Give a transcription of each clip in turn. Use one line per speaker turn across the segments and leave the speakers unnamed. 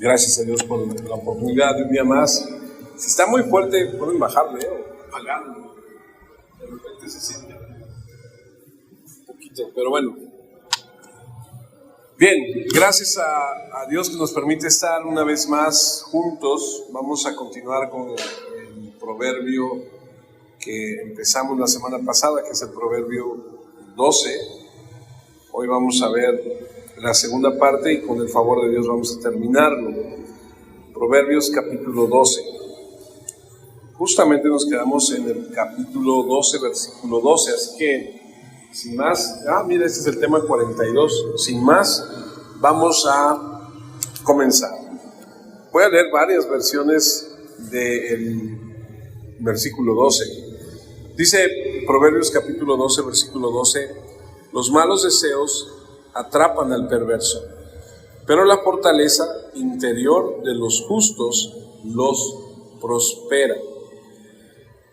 Gracias a Dios por la oportunidad de un día más. Si está muy fuerte, pueden bajarle o apagarlo. De repente se siente un poquito, pero bueno. Bien, gracias a Dios que nos permite estar una vez más juntos. Vamos a continuar con el proverbio que empezamos la semana pasada, que es el proverbio 12. Hoy vamos a ver la segunda parte y con el favor de Dios vamos a terminarlo. Proverbios capítulo 12. Justamente nos quedamos en el capítulo 12, versículo 12, así que sin más, mira, este es el tema 42. Sin más, vamos a comenzar. Voy a leer varias versiones del versículo 12. Dice Proverbios capítulo 12, versículo 12: los malos deseos atrapan al perverso, pero la fortaleza interior de los justos los prospera.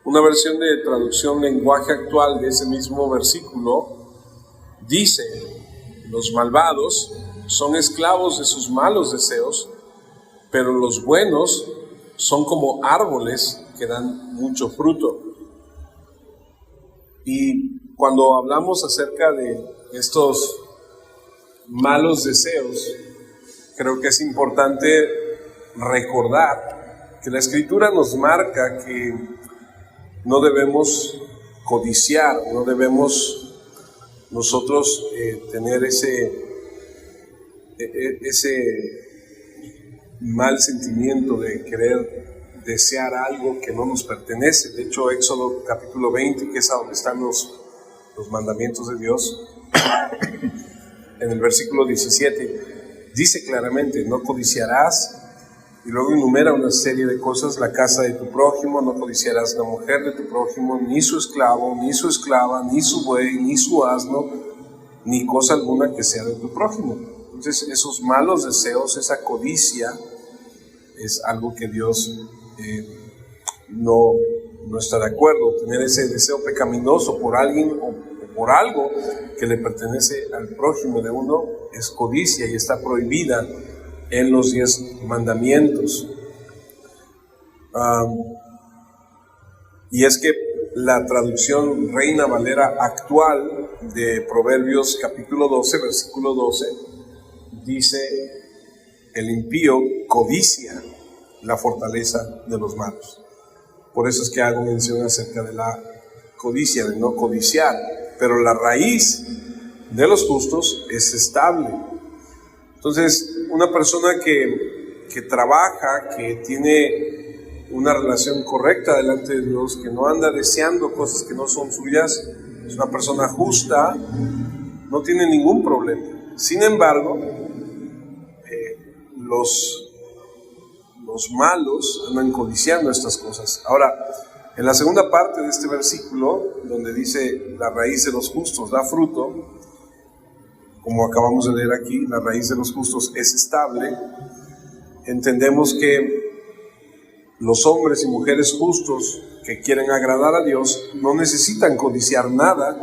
Una versión de traducción lenguaje actual de ese mismo versículo dice: los malvados son esclavos de sus malos deseos, pero los buenos son como árboles que dan mucho fruto. Y cuando hablamos acerca de estos malos deseos, creo que es importante recordar que la Escritura nos marca que no debemos codiciar, no debemos nosotros tener ese mal sentimiento de querer desear algo que no nos pertenece. De hecho, Éxodo capítulo 20, que es a donde están los mandamientos de Dios, en el versículo 17, dice claramente: no codiciarás, y luego enumera una serie de cosas: la casa de tu prójimo, no codiciarás la mujer de tu prójimo, ni su esclavo, ni su esclava, ni su buey, ni su asno, ni cosa alguna que sea de tu prójimo. Entonces, esos malos deseos, esa codicia, es algo que Dios no está de acuerdo. Tener ese deseo pecaminoso por alguien o por algo que le pertenece al prójimo de uno es codicia y está prohibida en los 10 mandamientos. Y es que la traducción Reina Valera actual de Proverbios capítulo 12, versículo 12, dice: el impío codicia la fortaleza de los malos. Por eso es que hago mención acerca de la codicia, de no codiciar. Pero la raíz de los justos es estable. Entonces, una persona que trabaja, que tiene una relación correcta delante de Dios, que no anda deseando cosas que no son suyas, es una persona justa, no tiene ningún problema. Sin embargo, los malos andan codiciando estas cosas. Ahora, en la segunda parte de este versículo, donde dice: la raíz de los justos da fruto, como acabamos de leer aquí, la raíz de los justos es estable. Entendemos que los hombres y mujeres justos que quieren agradar a Dios no necesitan codiciar nada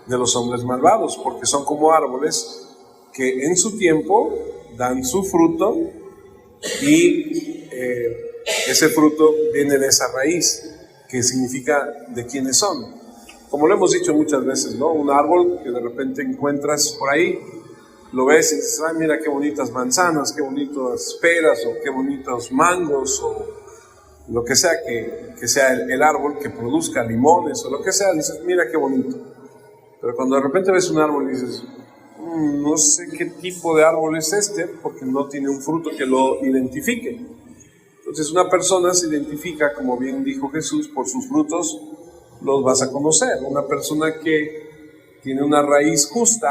de los hombres malvados, porque son como árboles que en su tiempo dan su fruto y ese fruto viene de esa raíz, que significa de quiénes son. Como lo hemos dicho muchas veces, ¿no? Un árbol que de repente encuentras por ahí, lo ves y dices: ay, mira qué bonitas manzanas, qué bonitas peras, o qué bonitos mangos, o lo que sea que sea el árbol que produzca limones, o lo que sea, dices: mira qué bonito. Pero cuando de repente ves un árbol y dices: no sé qué tipo de árbol es este, porque no tiene un fruto que lo identifique. Entonces, una persona se identifica, como bien dijo Jesús, por sus frutos los vas a conocer. Una persona que tiene una raíz justa,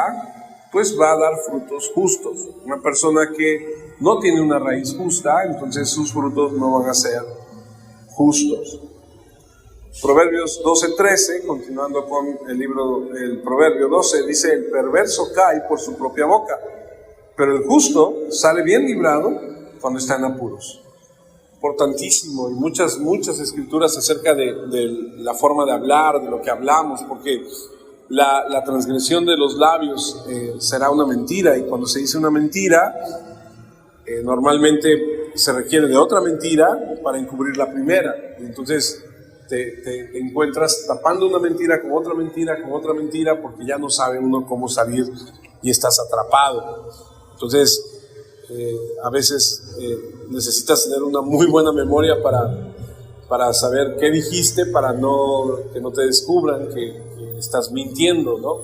pues va a dar frutos justos. Una persona que no tiene una raíz justa, entonces sus frutos no van a ser justos. Proverbios 12:13, continuando con el Proverbio 12, dice: el perverso cae por su propia boca, pero el justo sale bien librado cuando está en apuros. Importantísimo, y muchas escrituras acerca de la forma de hablar, de lo que hablamos, porque la transgresión de los labios será una mentira, y cuando se dice una mentira, normalmente se requiere de otra mentira para encubrir la primera. Y entonces te encuentras tapando una mentira con otra mentira, con otra mentira, porque ya no sabe uno cómo salir y estás atrapado. Entonces, a veces necesitas tener una muy buena memoria para saber qué dijiste, para que no te descubran que estás mintiendo, ¿no?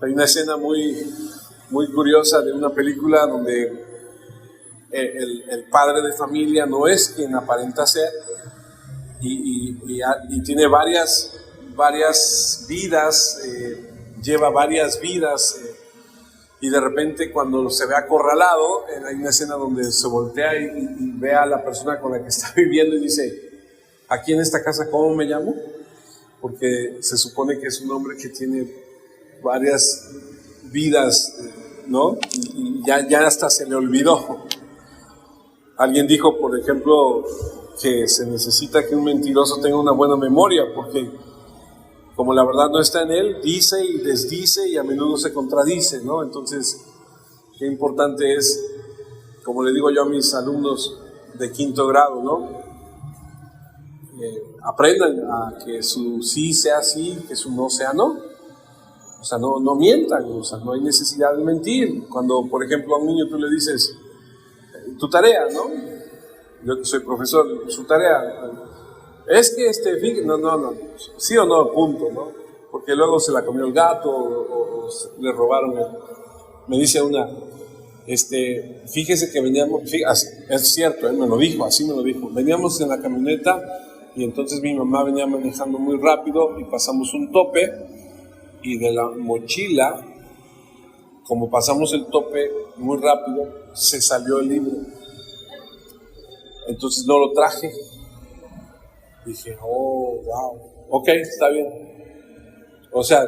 Hay una escena muy curiosa de una película donde el padre de familia no es quien aparenta ser y tiene varias vidas, lleva varias vidas, y de repente cuando se ve acorralado, hay una escena donde se voltea y ve a la persona con la que está viviendo y dice: aquí en esta casa, ¿cómo me llamo? Porque se supone que es un hombre que tiene varias vidas, ¿no? Y ya hasta se le olvidó. Alguien dijo, por ejemplo, que se necesita que un mentiroso tenga una buena memoria, porque como la verdad no está en él, dice y desdice y a menudo se contradice, ¿no? Entonces, qué importante es, como le digo yo a mis alumnos de 5º grado, ¿no? Aprendan a que su sí sea sí, que su no sea no. O sea, no mientan, o sea, no hay necesidad de mentir. Cuando, por ejemplo, a un niño tú le dices, tu tarea, ¿no? Yo que soy profesor, su tarea es que no, sí o no, punto, ¿no? Porque luego se la comió el gato o le robaron me dice una, fíjese que veníamos, es cierto, él me lo dijo, así me lo dijo, veníamos en la camioneta y entonces mi mamá venía manejando muy rápido y pasamos un tope y de la mochila, como pasamos el tope muy rápido, se salió el libro. Entonces no lo traje. Dije, oh, wow, ok, está bien. O sea,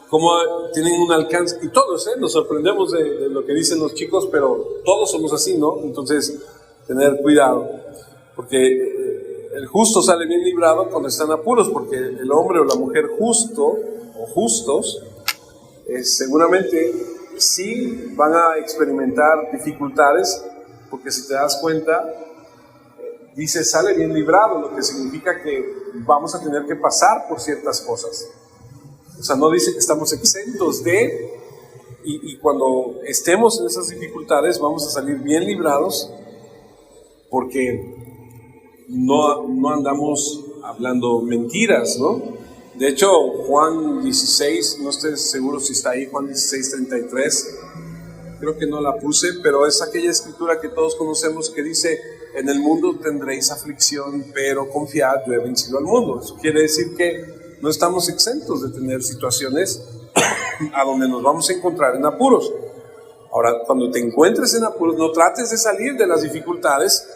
como tienen un alcance, y todos, nos sorprendemos de lo que dicen los chicos, pero todos somos así, ¿no? Entonces, tener cuidado, porque el justo sale bien librado cuando están apuros, porque el hombre o la mujer justo o justos, seguramente sí van a experimentar dificultades, porque si te das cuenta, dice sale bien librado, lo que significa que vamos a tener que pasar por ciertas cosas. O sea, no dice que estamos exentos de, y cuando estemos en esas dificultades vamos a salir bien librados, porque no andamos hablando mentiras, ¿no? De hecho, Juan 16, no estoy seguro si está ahí, Juan 16:33, creo que no la puse, pero es aquella escritura que todos conocemos que dice: en el mundo tendréis aflicción, pero confiad, yo he vencido al mundo. Eso quiere decir que no estamos exentos de tener situaciones a donde nos vamos a encontrar en apuros. Ahora, cuando te encuentres en apuros, no trates de salir de las dificultades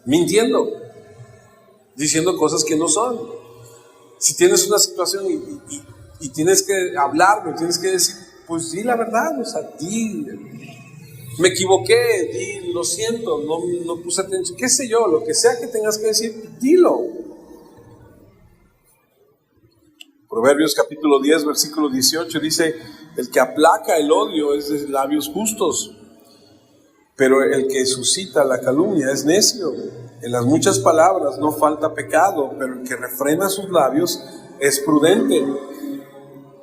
mintiendo, diciendo cosas que no son. Si tienes una situación y tienes que hablarlo, tienes que decir, pues di la verdad, o sea, di, me equivoqué, di, lo siento, no puse atención, qué sé yo, lo que sea que tengas que decir, dilo. Proverbios capítulo 10, versículo 18 dice: el que aplaca el odio es de labios justos, pero el que suscita la calumnia es necio. En las muchas palabras no falta pecado, pero el que refrena sus labios es prudente.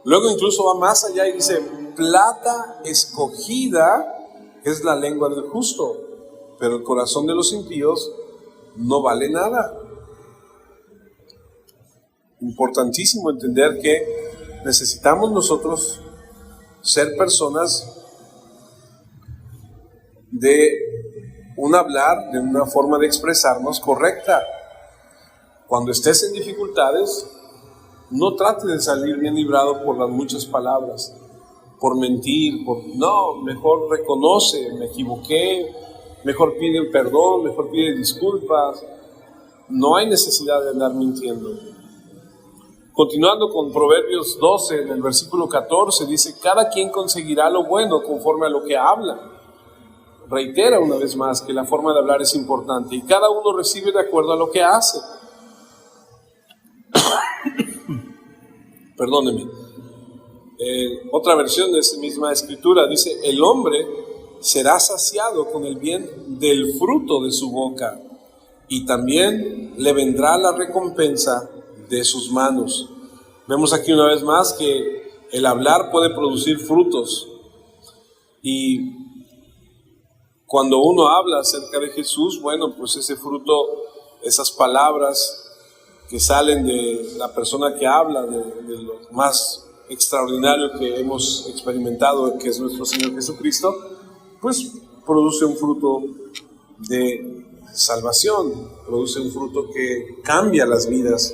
Luego incluso va más allá y dice: plata escogida es la lengua del justo, pero el corazón de los impíos no vale nada. Importantísimo entender que necesitamos nosotros ser personas de un hablar, de una forma de expresarnos correcta. Cuando estés en dificultades, no trates de salir bien librado por las muchas palabras, por mentir, no, mejor reconoce, me equivoqué, mejor pide perdón, mejor pide disculpas. No hay necesidad de andar mintiendo. Continuando con Proverbios 12, en el versículo 14, dice: cada quien conseguirá lo bueno conforme a lo que habla. Reitera una vez más que la forma de hablar es importante y cada uno recibe de acuerdo a lo que hace. Perdóneme. Otra versión de esa misma escritura dice: el hombre será saciado con el bien del fruto de su boca, y también le vendrá la recompensa de sus manos. Vemos aquí una vez más que el hablar puede producir frutos, y cuando uno habla acerca de Jesús, bueno, pues ese fruto, esas palabras que salen de la persona que habla, de lo más extraordinario que hemos experimentado, que es nuestro Señor Jesucristo, pues produce un fruto de salvación, produce un fruto que cambia las vidas.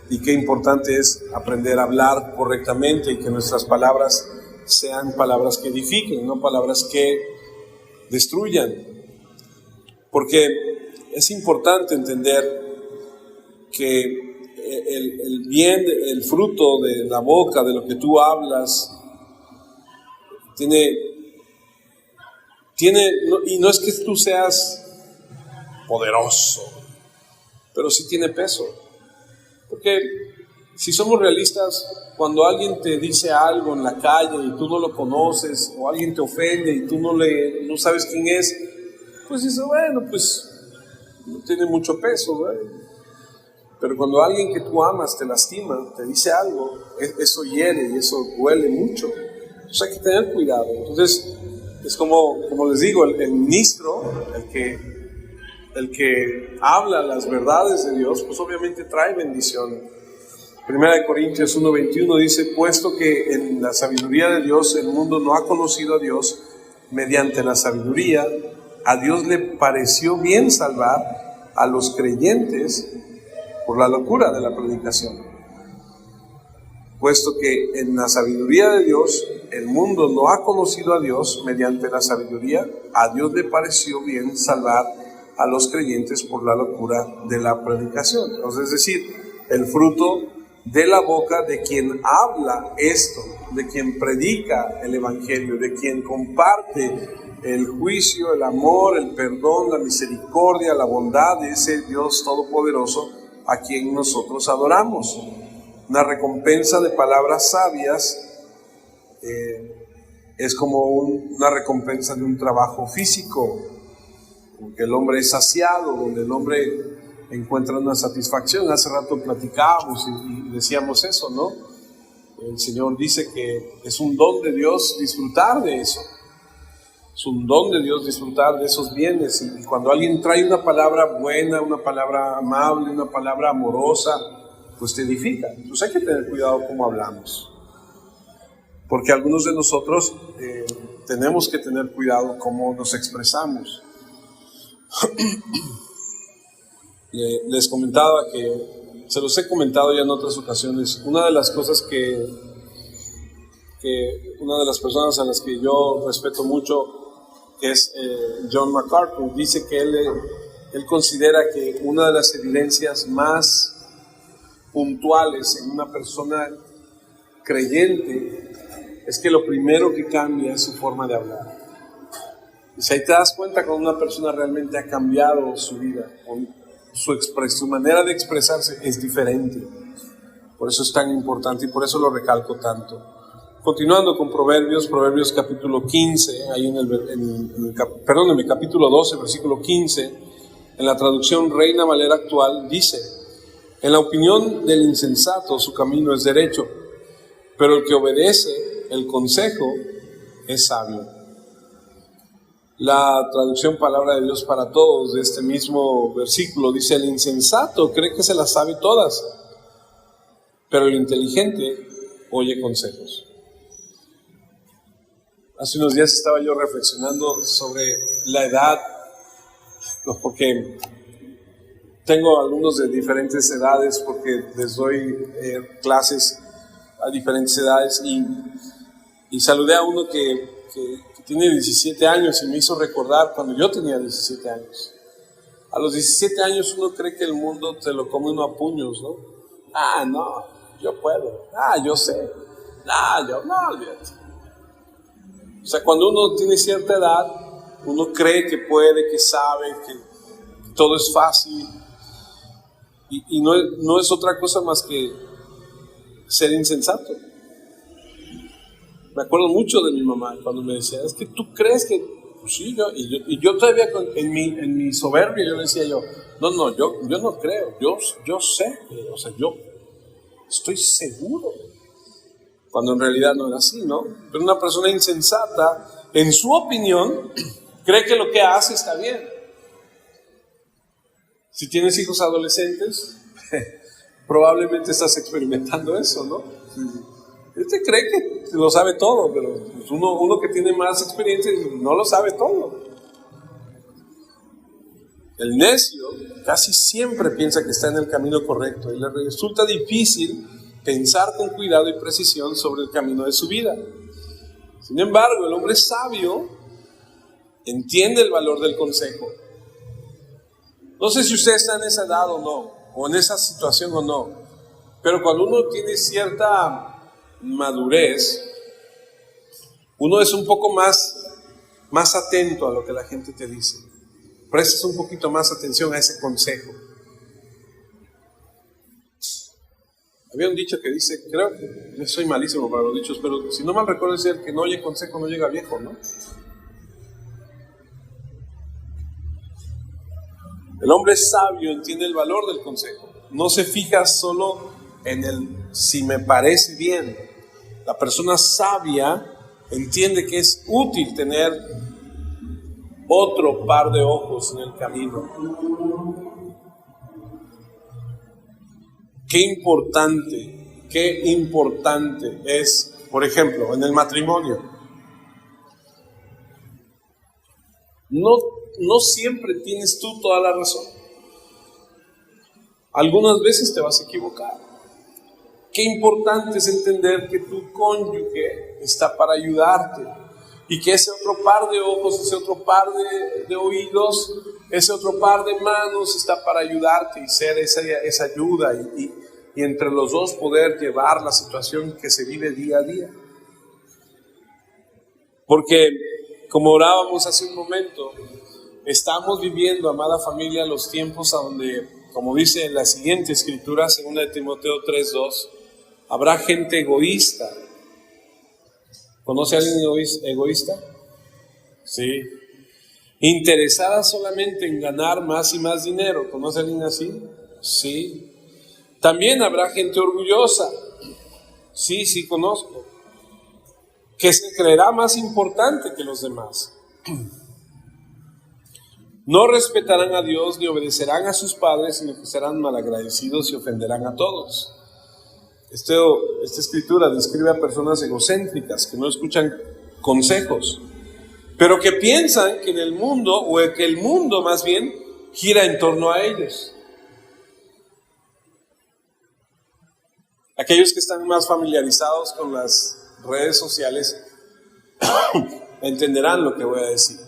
Y qué importante es aprender a hablar correctamente y que nuestras palabras sean palabras que edifiquen, no palabras que destruyan. Porque es importante entender que el bien, el fruto de la boca, de lo que tú hablas, tiene, y no es que tú seas poderoso, pero sí tiene peso. Porque si somos realistas, cuando alguien te dice algo en la calle y tú no lo conoces, o alguien te ofende y tú no sabes quién es, pues dices, bueno, pues no tiene mucho peso, ¿verdad? Pero cuando alguien que tú amas te lastima, te dice algo, eso hiere y eso duele mucho. Entonces hay que tener cuidado. Entonces es como les digo, el ministro, el que habla las verdades de Dios, pues obviamente trae bendición. Primera de Corintios 1:21 dice, puesto que en la sabiduría de Dios el mundo no ha conocido a Dios, mediante la sabiduría a Dios le pareció bien salvar a los creyentes por la locura de la predicación. Puesto que en la sabiduría de Dios el mundo no ha conocido a Dios, mediante la sabiduría a Dios le pareció bien salvar a los creyentes por la locura de la predicación. Entonces, es decir, el fruto de la boca de quien habla esto, de quien predica el evangelio, de quien comparte el juicio, el amor, el perdón, la misericordia, la bondad de ese Dios todopoderoso a quien nosotros adoramos. Una recompensa de palabras sabias es como una recompensa de un trabajo físico, porque el hombre es saciado, donde el hombre encuentra una satisfacción. Hace rato platicábamos y decíamos eso, ¿no? El Señor dice que es un don de Dios disfrutar de eso. Es un don de Dios disfrutar de esos bienes. Y cuando alguien trae una palabra buena, una palabra amable, una palabra amorosa, pues te edifica. Entonces hay que tener cuidado cómo hablamos. Porque algunos de nosotros tenemos que tener cuidado cómo nos expresamos. Les comentaba que, se los he comentado ya en otras ocasiones, una de las cosas que una de las personas a las que yo respeto mucho, que es John MacArthur, dice que él considera que una de las evidencias más puntuales en una persona creyente es que lo primero que cambia es su forma de hablar. Y si ahí te das cuenta cuando una persona realmente ha cambiado su vida, su manera de expresarse es diferente. Por eso es tan importante y por eso lo recalco tanto. Continuando con Proverbios capítulo 15, ahí capítulo 12, versículo 15, en la traducción Reina Valera actual, dice: en la opinión del insensato su camino es derecho, pero el que obedece el consejo es sabio. La traducción Palabra de Dios para Todos de este mismo versículo dice: el insensato cree que se las sabe todas, pero el inteligente oye consejos. Hace unos días estaba yo reflexionando sobre la edad, porque tengo alumnos de diferentes edades, porque les doy clases a diferentes edades, y saludé a uno que tiene 17 años y me hizo recordar cuando yo tenía 17 años. A los 17 años uno cree que el mundo te lo come uno a puños, ¿no? Ah, no, yo puedo. Ah, yo sé. No, olvídate. O sea, cuando uno tiene cierta edad, uno cree que puede, que sabe, que todo es fácil. Y no es otra cosa más que ser insensato. Me acuerdo mucho de mi mamá cuando me decía: es que tú crees que
Sí, yo todavía en mi soberbia yo le decía yo no creo, yo sé, o sea, yo estoy seguro, cuando en realidad no era así, ¿no? Pero una persona insensata, en su opinión, cree que lo que hace está bien. Si tienes hijos adolescentes, probablemente estás experimentando eso, ¿no? Este cree que lo sabe todo, pero uno que tiene más experiencia no lo sabe todo. El necio casi siempre piensa que está en el camino correcto y le resulta difícil pensar con cuidado y precisión sobre el camino de su vida. Sin embargo, el hombre sabio entiende el valor del consejo. No sé si usted está en esa edad o no, o en esa situación o no, pero cuando uno tiene cierta madurez, uno es un poco más atento a lo que la gente te dice. Prestas un poquito más atención a ese consejo. Había un dicho que dice, creo que yo soy malísimo para los dichos, pero si no mal recuerdo es el que no oye consejo no llega viejo, ¿no? El hombre sabio entiende el valor del consejo. No se fija solo en el si me parece bien. La persona sabia entiende que es útil tener otro par de ojos en el camino. Qué importante es, por ejemplo, en el matrimonio. No siempre tienes tú toda la razón. Algunas veces te vas a equivocar. Qué importante es entender que tu cónyuge está para ayudarte y que ese otro par de ojos, ese otro par de oídos, ese otro par de manos está para ayudarte y ser esa ayuda y entre los dos poder llevar la situación que se vive día a día. Porque, como orábamos hace un momento, estamos viviendo, amada familia, los tiempos a donde, como dice en la siguiente escritura, 2 de Timoteo 3:2, habrá gente egoísta. ¿Conoce a alguien egoísta? Sí. Interesada solamente en ganar más y más dinero. ¿Conoce a alguien así? Sí. También habrá gente orgullosa. Sí, conozco. Que se creerá más importante que los demás. No respetarán a Dios ni obedecerán a sus padres, sino que serán malagradecidos y ofenderán a todos. Esta escritura describe a personas egocéntricas que no escuchan consejos, pero que piensan que en el mundo, o que el mundo más bien, gira en torno a ellos. Aquellos que están más familiarizados con las redes sociales entenderán lo que voy a decir.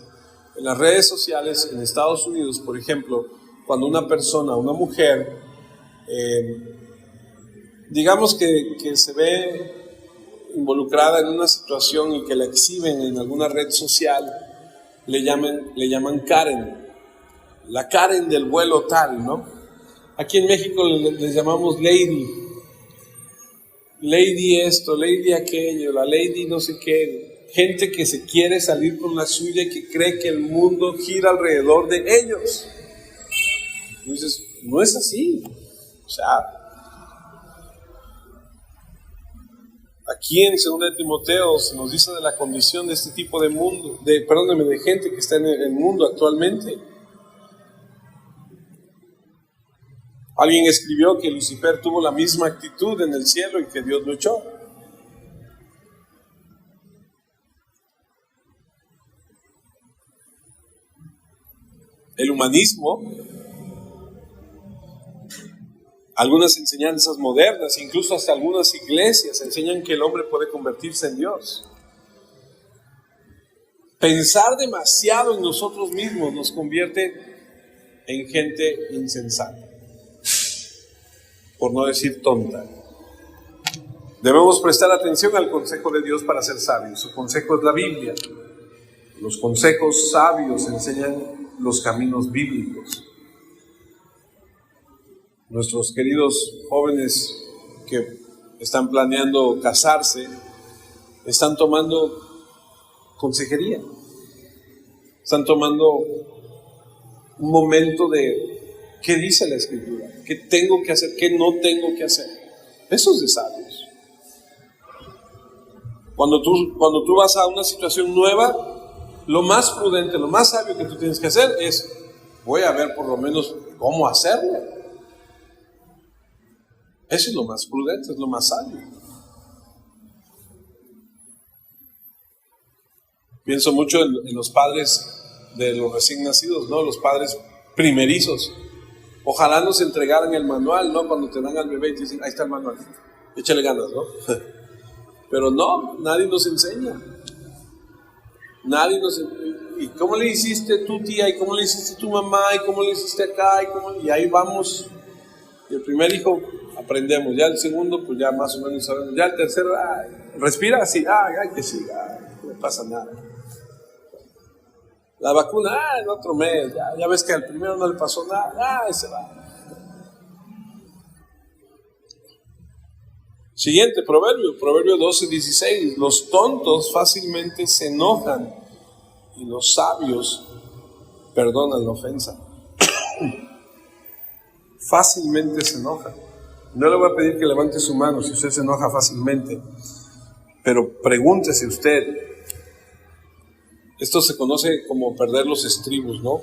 En las redes sociales en Estados Unidos, por ejemplo, cuando una persona, una mujer, digamos que se ve involucrada en una situación y que la exhiben en alguna red social, le llaman Karen, la Karen del vuelo tal, ¿no? Aquí en México les llamamos Lady esto, Lady aquello, la Lady no sé qué. Gente que se quiere salir con la suya y que cree que el mundo gira alrededor de ellos. Entonces, no es así. O sea, aquí en 2 de Timoteo se nos dice de la condición de este tipo de de gente que está en el mundo actualmente. Alguien escribió que Lucifer tuvo la misma actitud en el cielo y que Dios lo echó. El humanismo, algunas enseñanzas modernas, incluso hasta algunas iglesias enseñan que el hombre puede convertirse en Dios. Pensar demasiado en nosotros mismos nos convierte en gente insensata, por no decir tonta. Debemos prestar atención al consejo de Dios para ser sabios. Su consejo es la Biblia. Los consejos sabios enseñan los caminos bíblicos. Nuestros queridos jóvenes que están planeando casarse están tomando consejería. Están tomando un momento de qué dice la Escritura, qué tengo que hacer, qué no tengo que hacer. Eso es de sabios. Cuando tú vas a una situación nueva, lo más prudente, lo más sabio que tú tienes que hacer es, voy a ver por lo menos cómo hacerlo. Eso es lo más prudente, es lo más sabio. Pienso mucho en los padres de los recién nacidos, ¿no? Los padres primerizos. Ojalá nos entregaran el manual, ¿no? Cuando te dan al bebé y te dicen, ahí está el manual, échale ganas, ¿no? Pero no, nadie nos enseña. ¿Y cómo le hiciste tu tía? ¿Y cómo le hiciste tu mamá? ¿Y cómo le hiciste acá? Y ahí vamos. Y el primer hijo aprendemos, ya el segundo pues ya más o menos sabemos, ya el tercero, respira así, que sí, no pasa nada. La vacuna, en otro mes, ya ves que al primero no le pasó nada, se va. Siguiente proverbio 12:16. Los tontos fácilmente se enojan y los sabios perdonan la ofensa. Fácilmente se enojan. No le voy a pedir que levante su mano si usted se enoja fácilmente, pero pregúntese usted. Esto se conoce como perder los estribos, ¿no?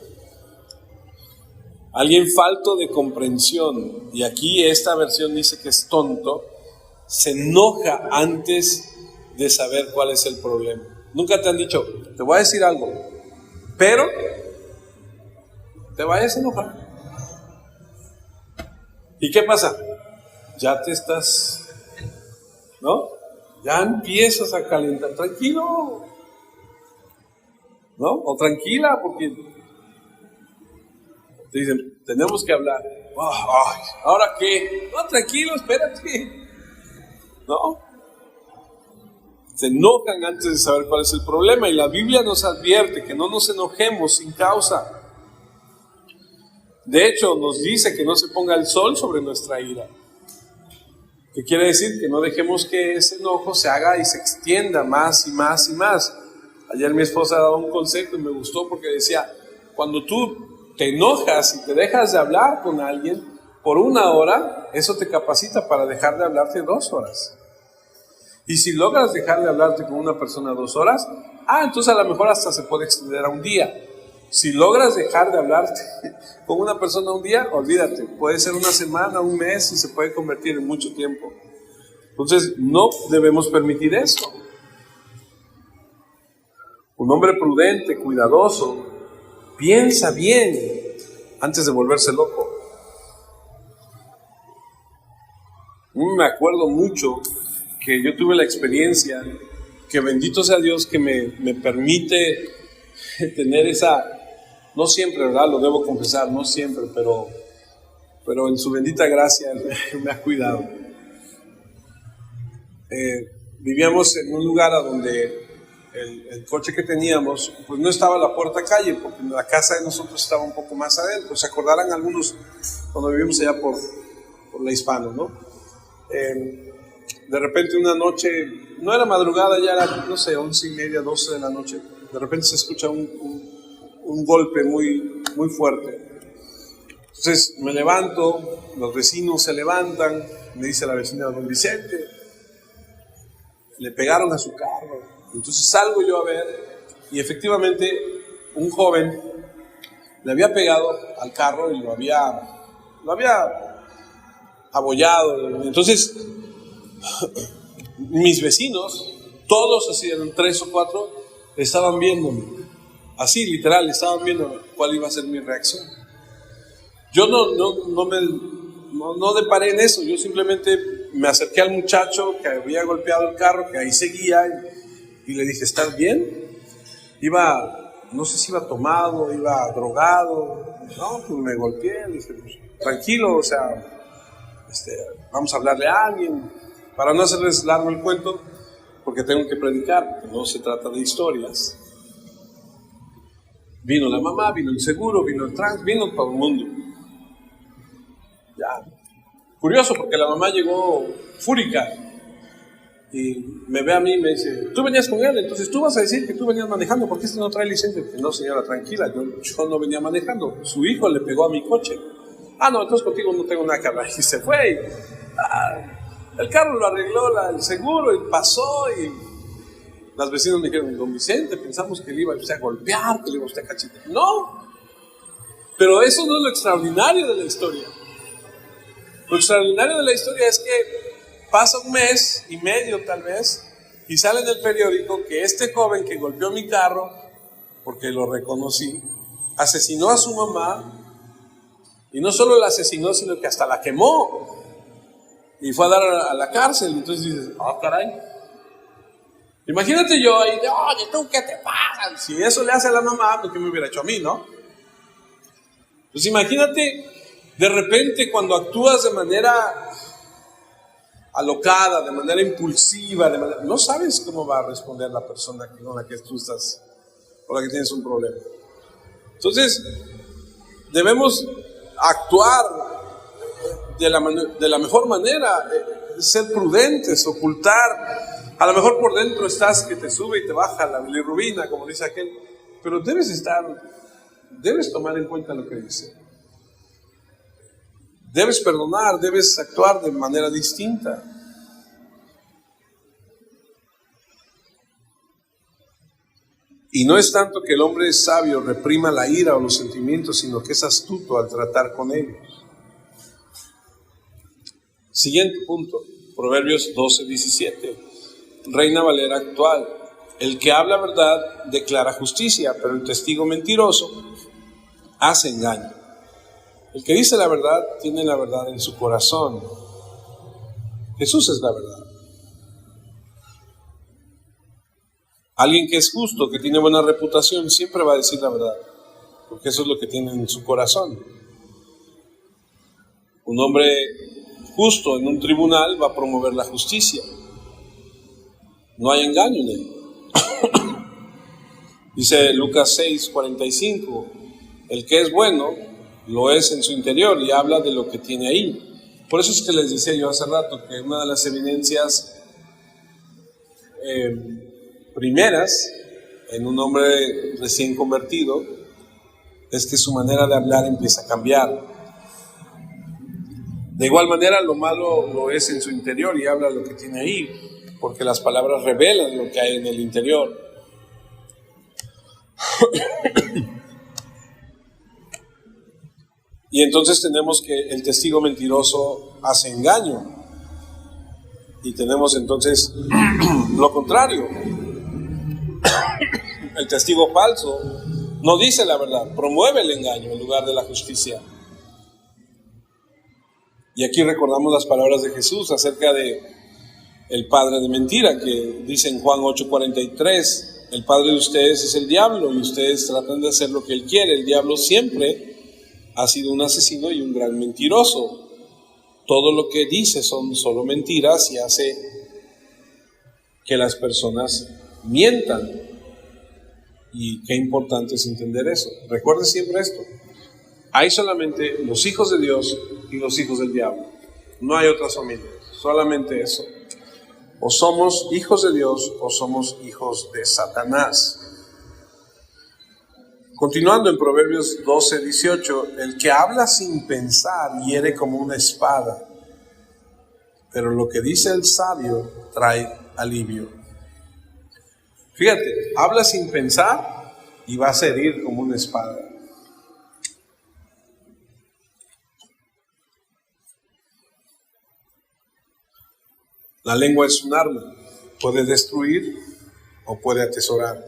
Alguien falto de comprensión, y aquí esta versión dice que es tonto, se enoja antes de saber cuál es el problema. Nunca te han dicho, te voy a decir algo, pero te vayas a enojar. ¿Y qué pasa? Ya te estás, ¿no? Ya empiezas a calentar, tranquilo, ¿no? O tranquila, porque te dicen, tenemos que hablar. ¿Ahora qué? No, tranquilo, espérate. ¿No? Se enojan antes de saber cuál es el problema, y la Biblia nos advierte que no nos enojemos sin causa. De hecho, nos dice que no se ponga el sol sobre nuestra ira. ¿Qué quiere decir? Que no dejemos que ese enojo se haga y se extienda más y más y más. Ayer mi esposa daba un concepto y me gustó porque decía, cuando tú te enojas y te dejas de hablar con alguien por 1 hora, eso te capacita para dejar de hablarte 2 horas. Y si logras dejar de hablarte con una persona 2 horas, entonces a lo mejor hasta se puede extender a 1 día. Si logras dejar de hablarte con una persona 1 día, olvídate, puede ser 1 semana, 1 mes y se puede convertir en mucho tiempo. Entonces no debemos permitir esto. Un hombre prudente, cuidadoso, piensa bien antes de volverse loco. Me acuerdo mucho que yo tuve la experiencia, que bendito sea Dios que me permite tener esa, no siempre, ¿verdad? Lo debo confesar, no siempre, pero en su bendita gracia me ha cuidado. Vivíamos en un lugar a donde el coche que teníamos, pues no estaba a la puerta calle, porque la casa de nosotros estaba un poco más adentro. Se acordarán algunos cuando vivimos allá por la Hispano, ¿no? De repente una noche, no era madrugada, ya era, no sé, 11:30, 12 de la noche, de repente se escucha un golpe muy, muy fuerte. Entonces me levanto, los vecinos se levantan, me dice la vecina, don Vicente, le pegaron a su carro. Entonces salgo yo a ver, y efectivamente un joven le había pegado al carro y lo había abollado. Entonces mis vecinos, todos así, eran 3 o 4, estaban viéndome, así literal, estaban viendo cuál iba a ser mi reacción. Yo no deparé en eso, yo simplemente me acerqué al muchacho que había golpeado el carro, que ahí seguía, y le dije, ¿estás bien? No sé si iba tomado, iba drogado. No, pues me golpeé, dije, pues, tranquilo, o sea, vamos a hablarle a alguien, para no hacerles largo el cuento, porque tengo que predicar, porque no se trata de historias. Vino la mamá, vino el seguro, vino el trans, vino todo el mundo. Ya. Curioso, porque la mamá llegó fúrica y me ve a mí y me dice, tú venías con él, entonces tú vas a decir que tú venías manejando, porque este no trae licencia. Dije, no señora, tranquila, yo no venía manejando, su hijo le pegó a mi coche. Ah, no, entonces contigo no tengo nada que hablar. Y se fue, y, el carro lo arregló el seguro, y pasó, y las vecinas me dijeron, don Vicente, pensamos que le iba a usted a golpear, que le iba a usted a cachetear. No, pero eso no es lo extraordinario de la historia. Lo extraordinario de la historia es que pasa un mes y medio tal vez, y sale en el periódico que este joven que golpeó mi carro, porque lo reconocí, asesinó a su mamá, y no solo la asesinó, sino que hasta la quemó, y fue a dar a la cárcel. Entonces dices, caray. Imagínate yo ahí, oye, ¿tú qué te pasa? Si eso le hace a la mamá, pues ¿qué me hubiera hecho a mí, no? Pues imagínate, de repente cuando actúas de manera alocada, de manera impulsiva, no sabes cómo va a responder la persona con la que tú estás, con la que tienes un problema. Entonces, debemos actuar de la mejor manera, ser prudentes, ocultar. A lo mejor por dentro estás que te sube y te baja la bilirrubina, como dice aquel, pero debes tomar en cuenta lo que dice. Debes perdonar, debes actuar de manera distinta. Y no es tanto que el hombre sabio reprima la ira o los sentimientos, sino que es astuto al tratar con ellos. Siguiente punto, Proverbios 12:17, Reina Valera actual. El que habla verdad declara justicia, pero el testigo mentiroso hace engaño. El que dice la verdad tiene la verdad en su corazón. Jesús es la verdad. Alguien que es justo, que tiene buena reputación, siempre va a decir la verdad, porque eso es lo que tiene en su corazón. Un hombre justo en un tribunal va a promover la justicia. No hay engaño en él. Dice Lucas 6:45, el que es bueno lo es en su interior, y habla de lo que tiene ahí. Por eso es que les decía yo hace rato que una de las evidencias primeras en un hombre recién convertido es que su manera de hablar empieza a cambiar. De igual manera, lo malo lo es en su interior, y habla lo que tiene ahí, porque las palabras revelan lo que hay en el interior. Y entonces tenemos que el testigo mentiroso hace engaño, y tenemos entonces lo contrario. El testigo falso no dice la verdad, promueve el engaño en lugar de la justicia. Y aquí recordamos las palabras de Jesús acerca de el padre de mentira, que dice en Juan 8:43, el padre de ustedes es el diablo, y ustedes tratan de hacer lo que él quiere. El diablo siempre ha sido un asesino y un gran mentiroso. Todo lo que dice son solo mentiras, y hace que las personas mientan. Y qué importante es entender eso. Recuerde siempre esto: hay solamente los hijos de Dios y los hijos del diablo. No hay otras familias, solamente eso. O somos hijos de Dios o somos hijos de Satanás. Continuando en Proverbios 12:18, el que habla sin pensar hiere como una espada, pero lo que dice el sabio trae alivio. Fíjate, habla sin pensar y vas a herir como una espada. La lengua es un arma, puede destruir o puede atesorar.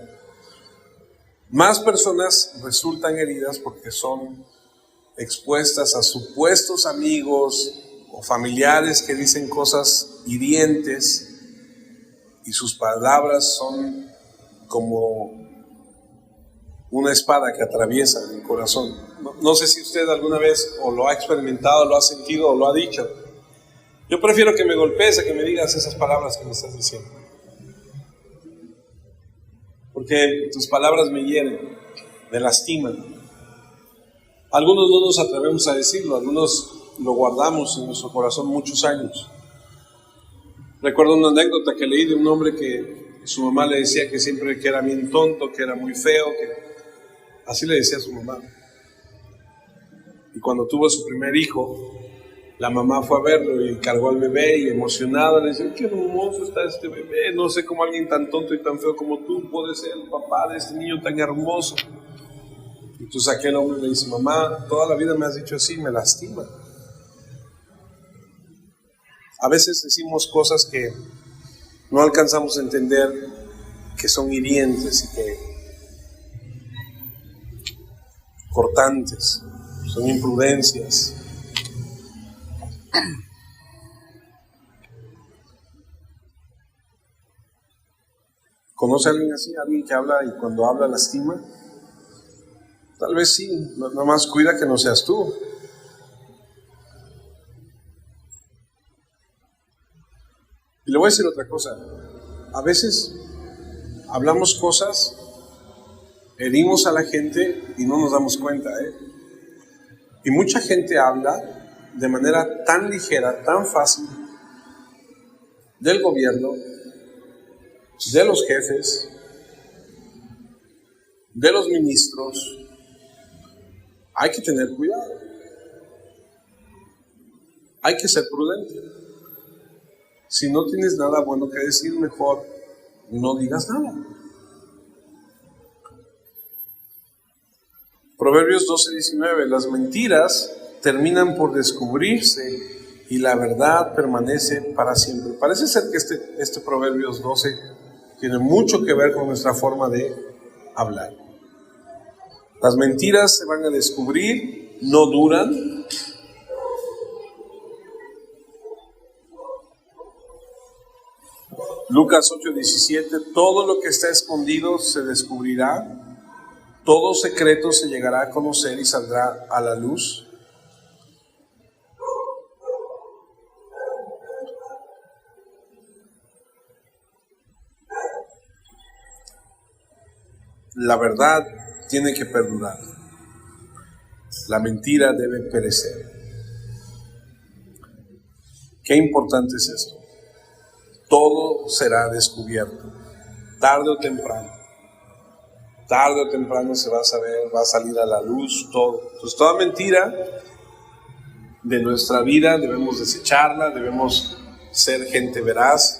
Más personas resultan heridas porque son expuestas a supuestos amigos o familiares que dicen cosas hirientes, y sus palabras son como una espada que atraviesa el corazón. No sé si usted alguna vez o lo ha experimentado, lo ha sentido o lo ha dicho. Yo prefiero que me golpees a que me digas esas palabras que me estás diciendo, porque tus palabras me hieren, me lastiman. Algunos no nos atrevemos a decirlo, algunos lo guardamos en nuestro corazón muchos años. Recuerdo una anécdota que leí de un hombre que su mamá le decía que siempre que era bien tonto, que era muy feo, que así le decía a su mamá. Y cuando tuvo a su primer hijo, la mamá fue a verlo y cargó al bebé y emocionada le dice: qué hermoso está este bebé, no sé cómo alguien tan tonto y tan feo como tú puede ser el papá de este niño tan hermoso. Entonces aquel hombre le dice: mamá, toda la vida me has dicho así, me lastima. A veces decimos cosas que no alcanzamos a entender, que son hirientes y que cortantes, son imprudencias. ¿Conoce a alguien así? ¿Alguien que habla y cuando habla lastima? Tal vez sí, nada más cuida que no seas tú. Y le voy a decir otra cosa. A veces hablamos cosas, herimos a la gente y no nos damos cuenta, Y mucha gente habla de manera tan ligera, tan fácil, del gobierno, de los jefes, de los ministros. Hay que tener cuidado. Hay que ser prudente. Si no tienes nada bueno que decir, mejor no digas nada. Proverbios 12:19. Las mentiras terminan por descubrirse y la verdad permanece para siempre. Parece ser que este Proverbios 12 tiene mucho que ver con nuestra forma de hablar. Las mentiras se van a descubrir, no duran. Lucas 8:17, todo lo que está escondido se descubrirá, todo secreto se llegará a conocer y saldrá a la luz. La verdad tiene que perdurar, la mentira debe perecer. Qué importante es esto. Todo será descubierto, tarde o temprano. Tarde o temprano se va a saber, va a salir a la luz todo. Entonces toda mentira de nuestra vida debemos desecharla, debemos ser gente veraz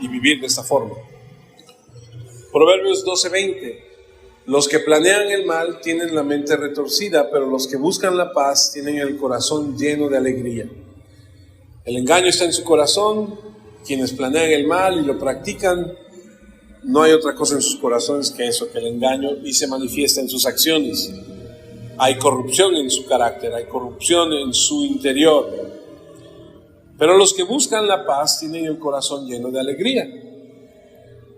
y vivir de esta forma. Proverbios 12:20. Los que planean el mal tienen la mente retorcida, pero los que buscan la paz tienen el corazón lleno de alegría. El engaño está en su corazón. Quienes planean el mal y lo practican, no hay otra cosa en sus corazones que eso, que el engaño, y se manifiesta en sus acciones. Hay corrupción en su carácter, hay corrupción en su interior. Pero los que buscan la paz tienen el corazón lleno de alegría.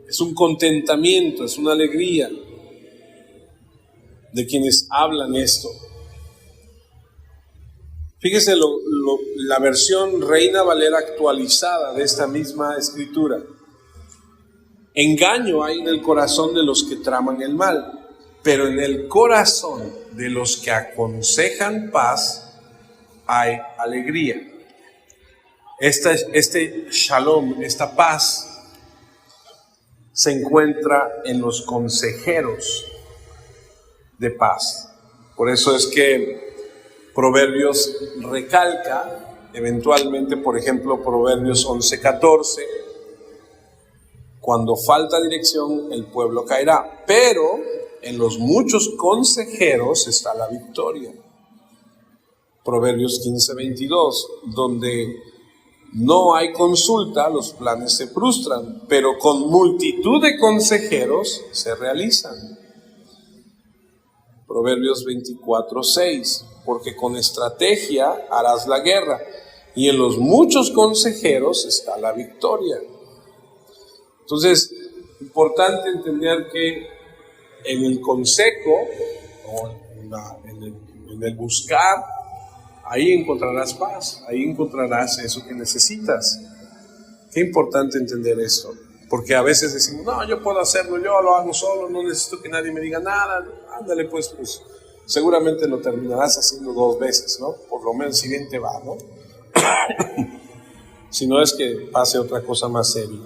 Es un contentamiento, es una alegría de quienes hablan esto. Fíjese la versión Reina Valera actualizada de esta misma escritura. Engaño hay en el corazón de los que traman el mal, pero en el corazón de los que aconsejan paz hay alegría. Este shalom, esta paz, se encuentra en los consejeros de paz. Por eso es que Proverbios recalca eventualmente, por ejemplo, Proverbios 11:14, cuando falta dirección el pueblo caerá, pero en los muchos consejeros está la victoria. Proverbios 15:22, donde no hay consulta, los planes se frustran, pero con multitud de consejeros se realizan. Proverbios 24:6, porque con estrategia harás la guerra, y en los muchos consejeros está la victoria. Entonces, importante entender que en el consejo, o en el buscar, ahí encontrarás paz, ahí encontrarás eso que necesitas. Qué importante entender esto, porque a veces decimos: no, yo puedo hacerlo, yo lo hago solo, no necesito que nadie me diga nada. Ándale pues, seguramente lo terminarás haciendo 2 veces, ¿no? Por lo menos si bien te va, ¿no? si no es que pase otra cosa más seria.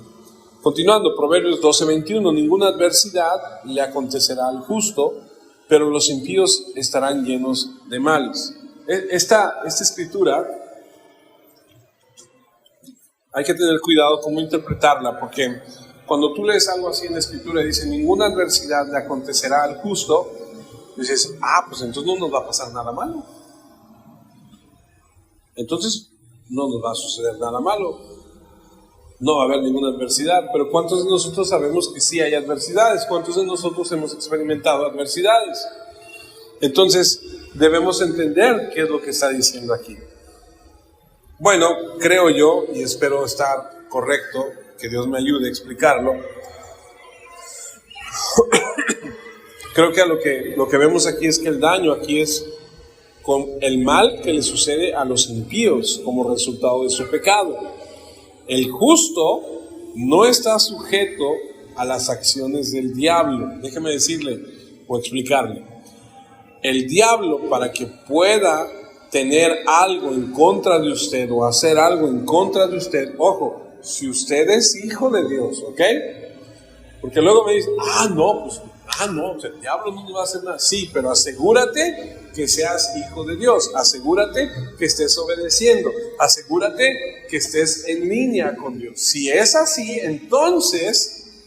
Continuando, Proverbios 12:21, ninguna adversidad le acontecerá al justo, pero los impíos estarán llenos de males. Esta escritura hay que tener cuidado cómo interpretarla, porque cuando tú lees algo así en la escritura y dice ninguna adversidad le acontecerá al justo, dices, pues entonces no nos va a pasar nada malo. Entonces no nos va a suceder nada malo. No va a haber ninguna adversidad. Pero ¿cuántos de nosotros sabemos que sí hay adversidades? ¿Cuántos de nosotros hemos experimentado adversidades? Entonces debemos entender qué es lo que está diciendo aquí. Bueno, creo yo, y espero estar correcto, que Dios me ayude a explicarlo. Creo que lo que vemos aquí es que el daño aquí es con el mal que le sucede a los impíos como resultado de su pecado. El justo no está sujeto a las acciones del diablo. Déjeme decirle o explicarle. El diablo, para que pueda tener algo en contra de usted o hacer algo en contra de usted, ojo, si usted es hijo de Dios, ¿ok? Porque luego me dice, no, el diablo no nos va a hacer nada. Sí, pero asegúrate que seas hijo de Dios, asegúrate que estés obedeciendo, asegúrate que estés en línea con Dios. Si es así, entonces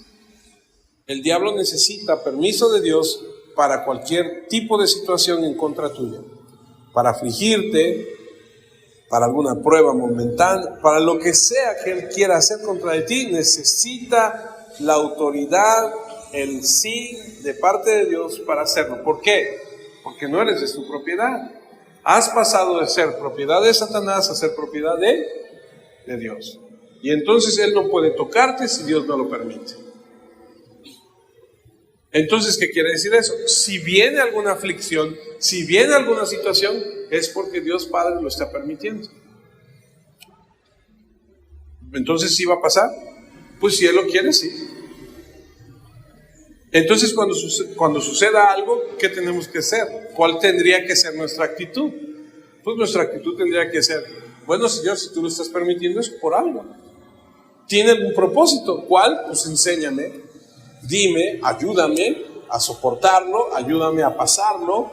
el diablo necesita permiso de Dios para cualquier tipo de situación en contra tuya, para afligirte, para alguna prueba momentánea, para lo que sea que él quiera hacer contra de ti, necesita la autoridad, el sí de parte de Dios para hacerlo. ¿Por qué? Porque no eres de su propiedad. Has pasado de ser propiedad de Satanás a ser propiedad de Dios. Y entonces él no puede tocarte si Dios no lo permite. Entonces, ¿qué quiere decir eso? Si viene alguna aflicción, si viene alguna situación, es porque Dios Padre lo está permitiendo. Entonces, ¿sí va a pasar? Pues si Él lo quiere, sí. Entonces, cuando suceda algo, ¿qué tenemos que hacer? ¿Cuál tendría que ser nuestra actitud? Pues nuestra actitud tendría que ser, bueno, Señor, si tú lo estás permitiendo es por algo. ¿Tiene algún propósito? ¿Cuál? Pues enséñame. Dime, ayúdame a soportarlo, ayúdame a pasarlo,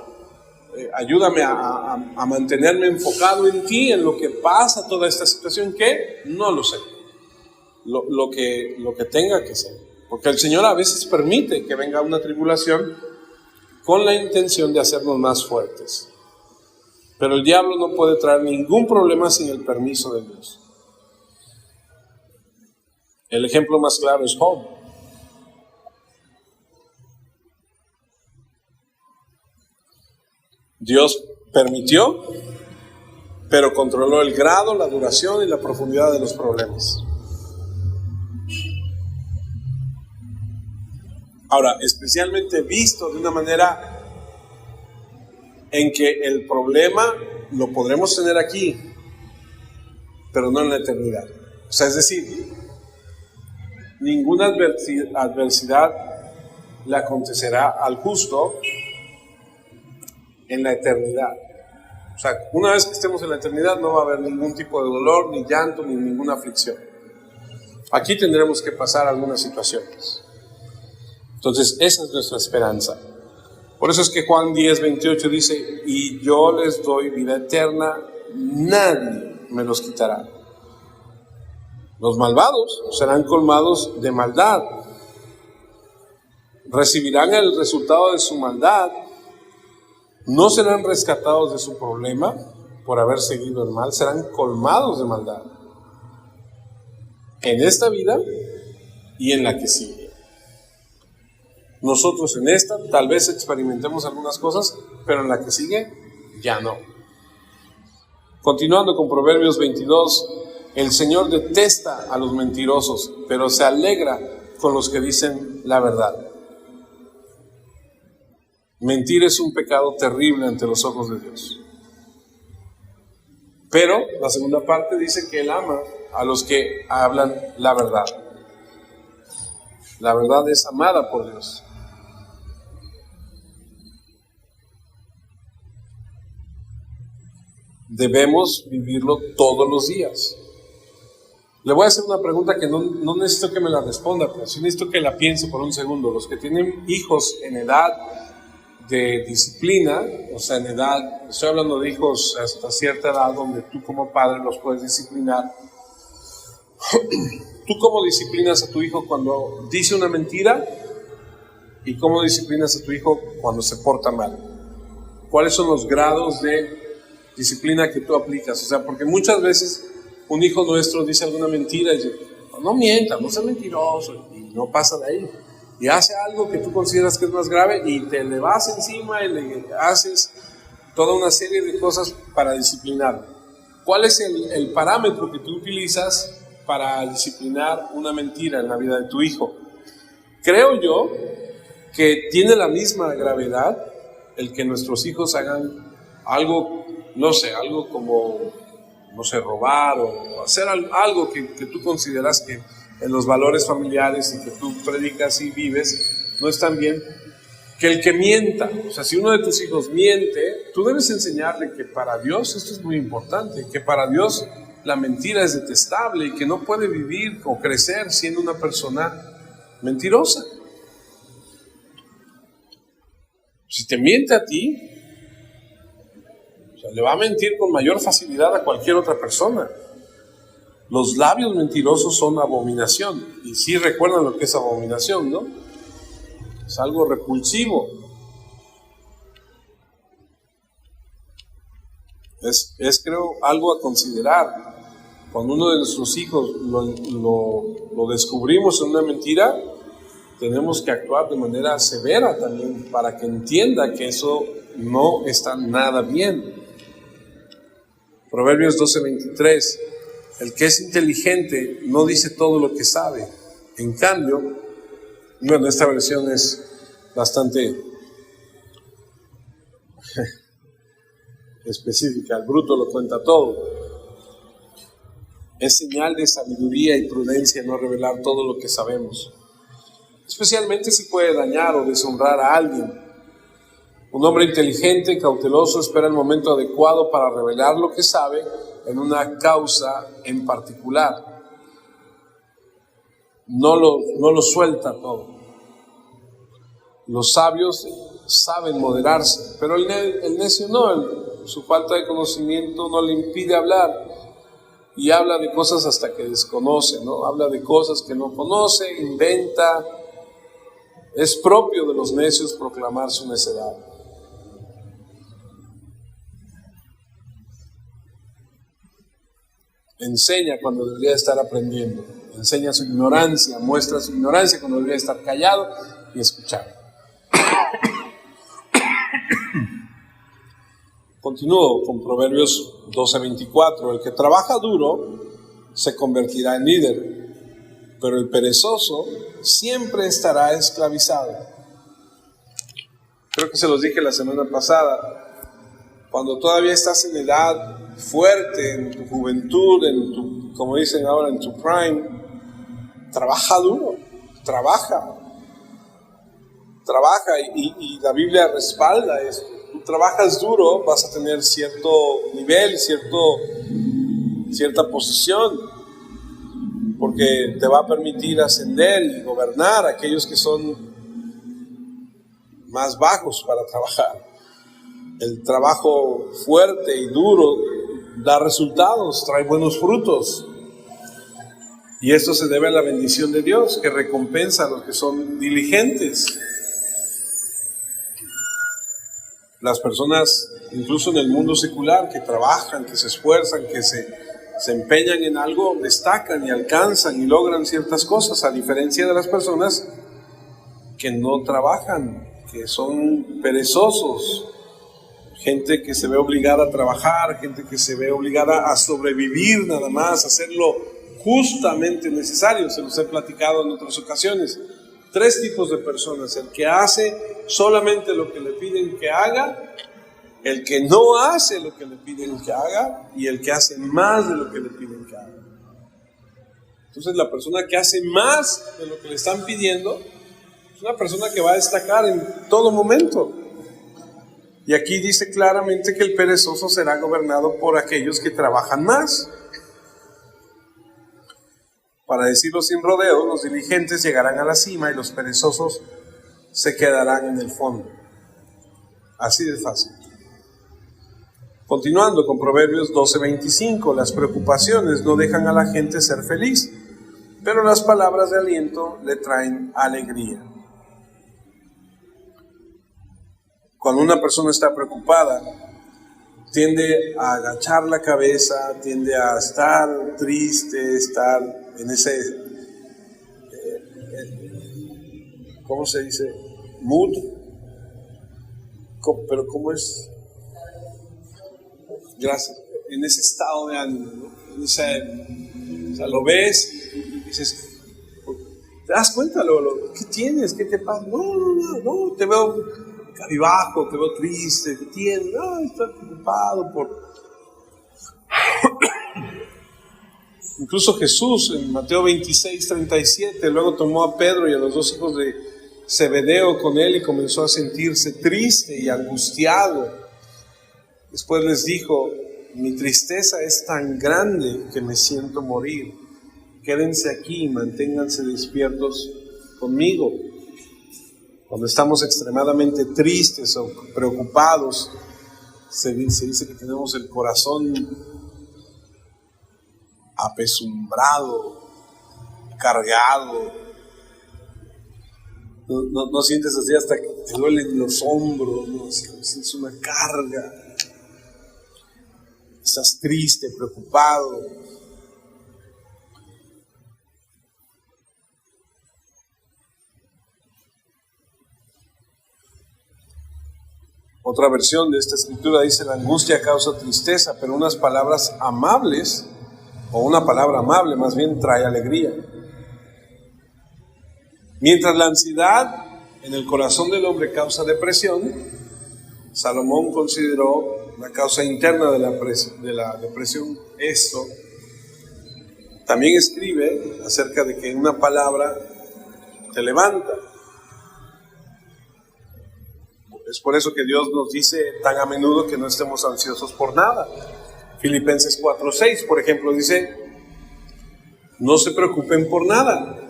ayúdame a mantenerme enfocado en ti, en lo que pasa toda esta situación, que no lo sé, lo que tenga que ser, porque el Señor a veces permite que venga una tribulación con la intención de hacernos más fuertes, pero el diablo no puede traer ningún problema sin el permiso de Dios. El ejemplo más claro es Job. Dios permitió, pero controló el grado, la duración y la profundidad de los problemas. Ahora, especialmente visto de una manera en que el problema lo podremos tener aquí, pero no en la eternidad. O sea, es decir, ninguna adversidad le acontecerá al justo en la eternidad. O sea, una vez que estemos en la eternidad no va a haber ningún tipo de dolor, ni llanto, ni ninguna aflicción. Aquí tendremos que pasar algunas situaciones. Entonces, esa es nuestra esperanza. Por eso es que Juan 10:28 dice, y yo les doy vida eterna, nadie me los quitará. Los malvados serán colmados de maldad, recibirán el resultado de su maldad. No serán rescatados de su problema por haber seguido el mal, serán colmados de maldad en esta vida y en la que sigue. Nosotros en esta tal vez experimentemos algunas cosas, pero en la que sigue ya no. Continuando con Proverbios 22, el Señor detesta a los mentirosos, pero se alegra con los que dicen la verdad. Mentir es un pecado terrible ante los ojos de Dios. Pero la segunda parte dice que Él ama a los que hablan la verdad. La verdad es amada por Dios. Debemos vivirlo todos los días. Le voy a hacer una pregunta que no necesito que me la responda, pero sí necesito que la piense por un segundo. Los que tienen hijos en edad de disciplina, o sea, en edad, estoy hablando de hijos hasta cierta edad donde tú como padre los puedes disciplinar. ¿Tú cómo disciplinas a tu hijo cuando dice una mentira? ¿Y cómo disciplinas a tu hijo cuando se porta mal? ¿Cuáles son los grados de disciplina que tú aplicas? O sea, porque muchas veces un hijo nuestro dice alguna mentira y dice, no mientas, no seas mentiroso, y no pasa de ahí. Y hace algo que tú consideras que es más grave y te le vas encima y le haces toda una serie de cosas para disciplinarlo. ¿Cuál es el parámetro que tú utilizas para disciplinar una mentira en la vida de tu hijo? Creo yo que tiene la misma gravedad el que nuestros hijos hagan algo, algo como, robar o hacer algo que tú consideras que en los valores familiares y que tú predicas y vives no están bien, que el que mienta. O sea, si uno de tus hijos miente, tú debes enseñarle que para Dios esto es muy importante, que para Dios la mentira es detestable y que no puede vivir o crecer siendo una persona mentirosa. Si te miente a ti, le va a mentir con mayor facilidad a cualquier otra persona. Los labios mentirosos son abominación. Y sí recuerdan lo que es abominación, ¿no? Es algo repulsivo. Es creo, algo a considerar. Cuando uno de nuestros hijos lo descubrimos en una mentira, tenemos que actuar de manera severa también para que entienda que eso no está nada bien. Proverbios 12:23, el que es inteligente no dice todo lo que sabe. En cambio, esta versión es bastante específica, el bruto lo cuenta todo. Es señal de sabiduría y prudencia no revelar todo lo que sabemos, especialmente si puede dañar o deshonrar a alguien. Un hombre inteligente y cauteloso espera el momento adecuado para revelar lo que sabe en una causa en particular. No lo suelta todo. Los sabios saben moderarse, pero el necio no. Su falta de conocimiento no le impide hablar y habla de cosas hasta que desconoce, ¿no? Habla de cosas que no conoce, inventa. Es propio de los necios proclamar su necedad. Enseña cuando debería estar aprendiendo. Enseña su ignorancia, muestra su ignorancia cuando debería estar callado y escuchar. Continúo con Proverbios 12:24. El que trabaja duro se convertirá en líder, pero el perezoso siempre estará esclavizado. Creo que se los dije la semana pasada. Cuando todavía estás en edad fuerte, en tu juventud, como dicen ahora, en tu prime, trabaja duro, trabaja y la Biblia respalda esto. Tú trabajas duro, vas a tener cierto nivel, cierta posición, porque te va a permitir ascender y gobernar a aquellos que son más bajos para trabajar. El trabajo fuerte y duro da resultados, trae buenos frutos. Y esto se debe a la bendición de Dios, que recompensa a los que son diligentes. Las personas, incluso en el mundo secular, que trabajan, que se esfuerzan, que se empeñan en algo, destacan y alcanzan y logran ciertas cosas, a diferencia de las personas que no trabajan, que son perezosos. Gente que se ve obligada a trabajar, gente que se ve obligada a sobrevivir nada más, a hacer lo justamente necesario. Se los he platicado en otras ocasiones. 3 tipos de personas: el que hace solamente lo que le piden que haga, el que no hace lo que le piden que haga y el que hace más de lo que le piden que haga. Entonces la persona que hace más de lo que le están pidiendo es una persona que va a destacar en todo momento. Y aquí dice claramente que el perezoso será gobernado por aquellos que trabajan más. Para decirlo sin rodeos, los diligentes llegarán a la cima y los perezosos se quedarán en el fondo. Así de fácil. Continuando con Proverbios 12:25, las preocupaciones no dejan a la gente ser feliz, pero las palabras de aliento le traen alegría. Cuando una persona está preocupada, tiende a agachar la cabeza, tiende a estar triste, estar en ese, ¿cómo se dice? Mood. ¿Pero cómo es? Gracias. En ese estado de ánimo, ¿no? O sea, lo ves y dices, ¿te das cuenta qué tienes? ¿Qué te pasa? No, te veo cabizbajo, te veo triste, ¿qué tienes? No, estoy preocupado por... Incluso Jesús en Mateo 26:37 luego tomó a Pedro y a los dos hijos de Zebedeo con él y comenzó a sentirse triste y angustiado. Después les dijo: mi tristeza es tan grande que me siento morir. Quédense aquí y manténganse despiertos conmigo. Cuando estamos extremadamente tristes o preocupados, se dice que tenemos el corazón apesumbrado, cargado. No sientes así hasta que te duelen los hombros, ¿no? Sientes una carga. Estás triste, preocupado. Otra versión de esta escritura dice: la angustia causa tristeza, pero unas palabras amables, o una palabra amable más bien, trae alegría. Mientras la ansiedad en el corazón del hombre causa depresión, Salomón consideró la causa interna de la depresión esto. También escribe acerca de que una palabra te levanta. Es por eso que Dios nos dice tan a menudo que no estemos ansiosos por nada. Filipenses 4:6, por ejemplo, dice: no se preocupen por nada.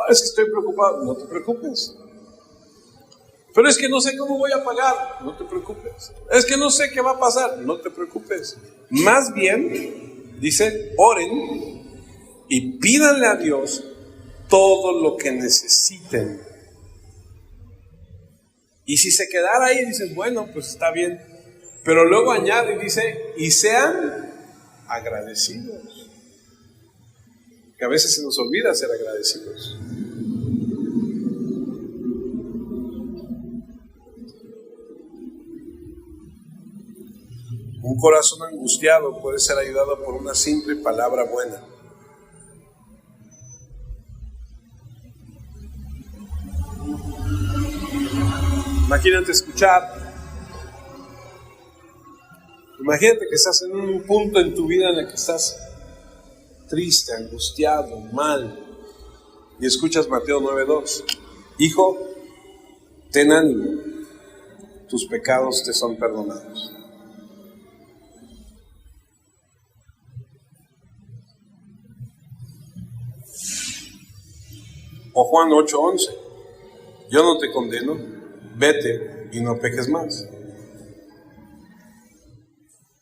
Es que estoy preocupado. No te preocupes. Pero es que no sé cómo voy a pagar. No te preocupes. Es que no sé qué va a pasar. No te preocupes. Más bien, dice, oren y pídanle a Dios todo lo que necesiten. Y si se quedara ahí, dices, bueno, pues está bien. Pero luego añade y dice, y sean agradecidos. Que a veces se nos olvida ser agradecidos. Un corazón angustiado puede ser ayudado por una simple palabra buena. Imagínate imagínate que estás en un punto en tu vida en el que estás triste, angustiado, mal, y escuchas Mateo 9:2. Hijo, ten ánimo, tus pecados te son perdonados. O Juan 8:11, yo no te condeno, vete y no peques más.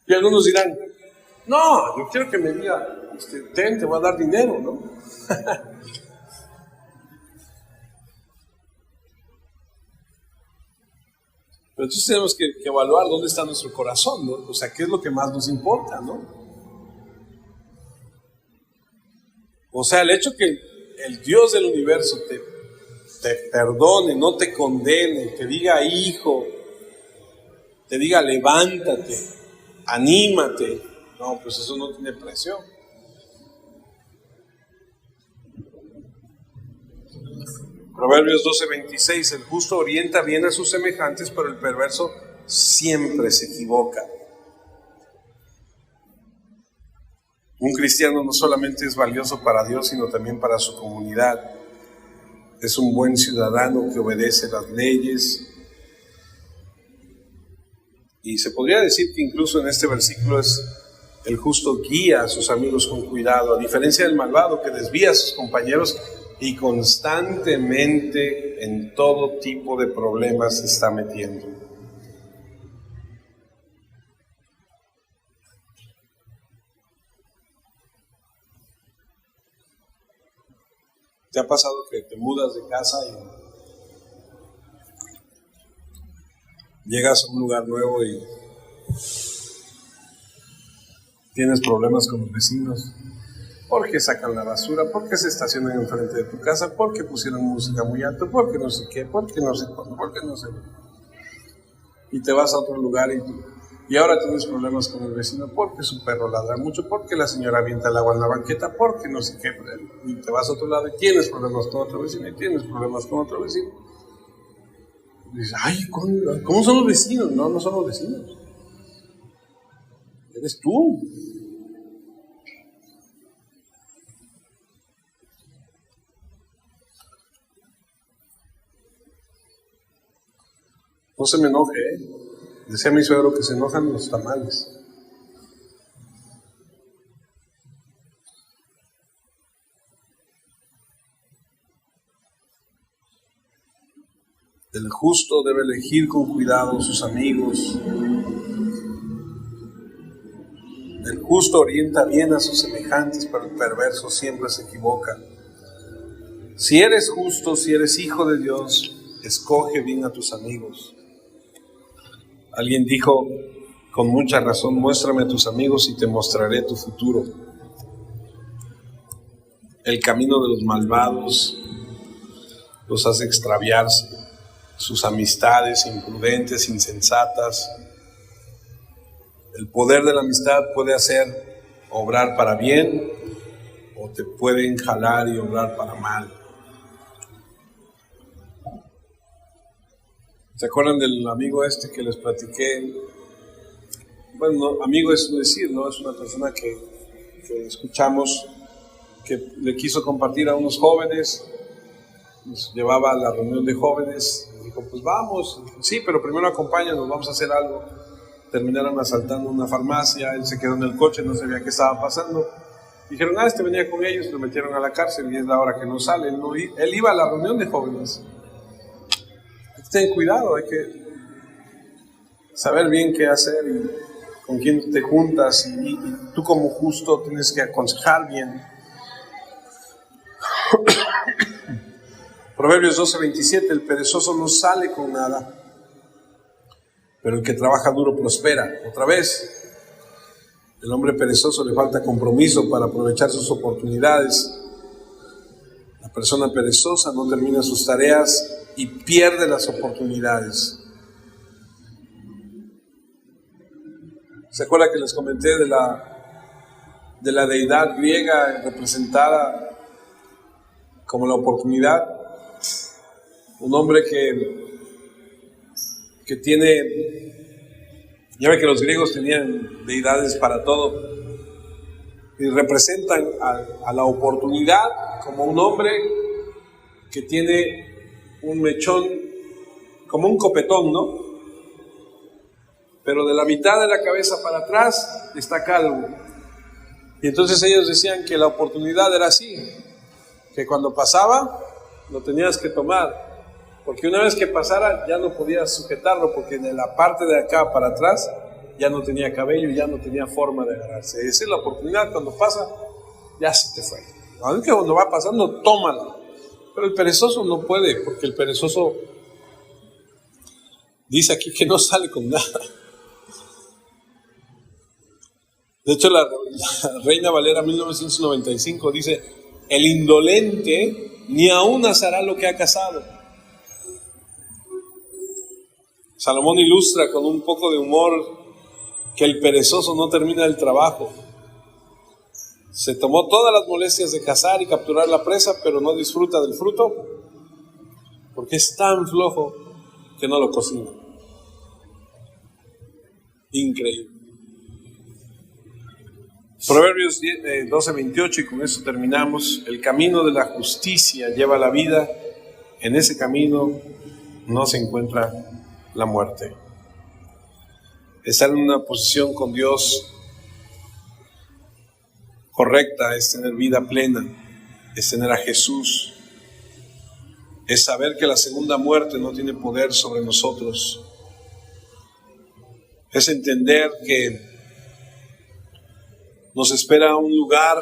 Y algunos dirán, no, yo quiero que me diga, te voy a dar dinero, ¿no? Pero entonces tenemos que evaluar dónde está nuestro corazón, ¿no? O sea, qué es lo que más nos importa, ¿no? O sea, el hecho que el Dios del universo te perdone, no te condene, te diga hijo, te diga levántate, anímate, no, pues eso no tiene precio. Proverbios 12:26, el justo orienta bien a sus semejantes, pero el perverso siempre se equivoca. Un cristiano no solamente es valioso para Dios, sino también para su comunidad. Es un buen ciudadano que obedece las leyes. Y se podría decir que incluso en este versículo es El justo guía a sus amigos con cuidado, a diferencia del malvado que desvía a sus compañeros y constantemente en todo tipo de problemas se está metiendo. ¿Te ha pasado que te mudas de casa y llegas a un lugar nuevo y tienes problemas con los vecinos? Porque sacan la basura, porque se estacionan enfrente de tu casa, porque pusieron música muy alto, porque no sé qué, porque no sé cuándo, porque no sé. Y te vas a otro lugar y ahora tienes problemas con el vecino, porque su perro ladra mucho, porque la señora avienta el agua en la banqueta, porque no sé qué. Y te vas a otro lado y tienes problemas con otro vecino, y tienes problemas con otro vecino. Y dices, ay, ¿cómo son los vecinos? No, no son los vecinos. Eres tú. No se me enoje, Decía mi suegro que se enojan los tamales. El justo debe elegir con cuidado sus amigos. El justo orienta bien a sus semejantes, pero el perverso siempre se equivoca. Si eres justo, si eres hijo de Dios, escoge bien a tus amigos. Alguien dijo con mucha razón, muéstrame a tus amigos y te mostraré tu futuro. El camino de los malvados los hace extraviarse, sus amistades imprudentes, insensatas. El poder de la amistad puede hacer obrar para bien o te pueden jalar y obrar para mal. ¿Se acuerdan del amigo que les platiqué? Bueno, amigo es decir, ¿no? Es una persona que escuchamos, que le quiso compartir a unos jóvenes, nos llevaba a la reunión de jóvenes, y dijo, pues vamos, sí, pero primero acompáñanos, vamos a hacer algo. Terminaron asaltando una farmacia, él se quedó en el coche, no sabía qué estaba pasando. Dijeron, venía con ellos, lo metieron a la cárcel y es la hora que no sale. Él iba a la reunión de jóvenes. Ten cuidado, hay que saber bien qué hacer y con quién te juntas y tú como justo tienes que aconsejar bien. Proverbios 12:27, el perezoso no sale con nada, pero el que trabaja duro prospera. Otra vez, el hombre perezoso le falta compromiso para aprovechar sus oportunidades. La persona perezosa no termina sus tareas y pierde las oportunidades. ¿Se acuerda que les comenté de la deidad griega representada como la oportunidad? Un hombre que tiene, ya ve que los griegos tenían deidades para todo y representan a la oportunidad como un hombre que tiene un mechón, como un copetón, ¿no? Pero de la mitad de la cabeza para atrás está calvo. Y entonces ellos decían que la oportunidad era así, que cuando pasaba lo tenías que tomar, porque una vez que pasara ya no podías sujetarlo, porque de la parte de acá para atrás ya no tenía cabello y ya no tenía forma de agarrarse. Esa es la oportunidad, cuando pasa ya se te fue. Aunque cuando va pasando, tómala. Pero el perezoso no puede, porque el perezoso dice aquí que no sale con nada. De hecho, la Reina Valera 1995 dice, el indolente ni aún hará lo que ha cazado. Salomón ilustra con un poco de humor que el perezoso no termina el trabajo. Se tomó todas las molestias de cazar y capturar la presa, pero no disfruta del fruto porque es tan flojo que no lo cocina. Increíble. Proverbios 12:28, y con eso terminamos. El camino de la justicia lleva a la vida. En ese camino no se encuentra la muerte. Estar en una posición con Dios correcta es tener vida plena, es tener a Jesús, es saber que la segunda muerte no tiene poder sobre nosotros, es entender que nos espera un lugar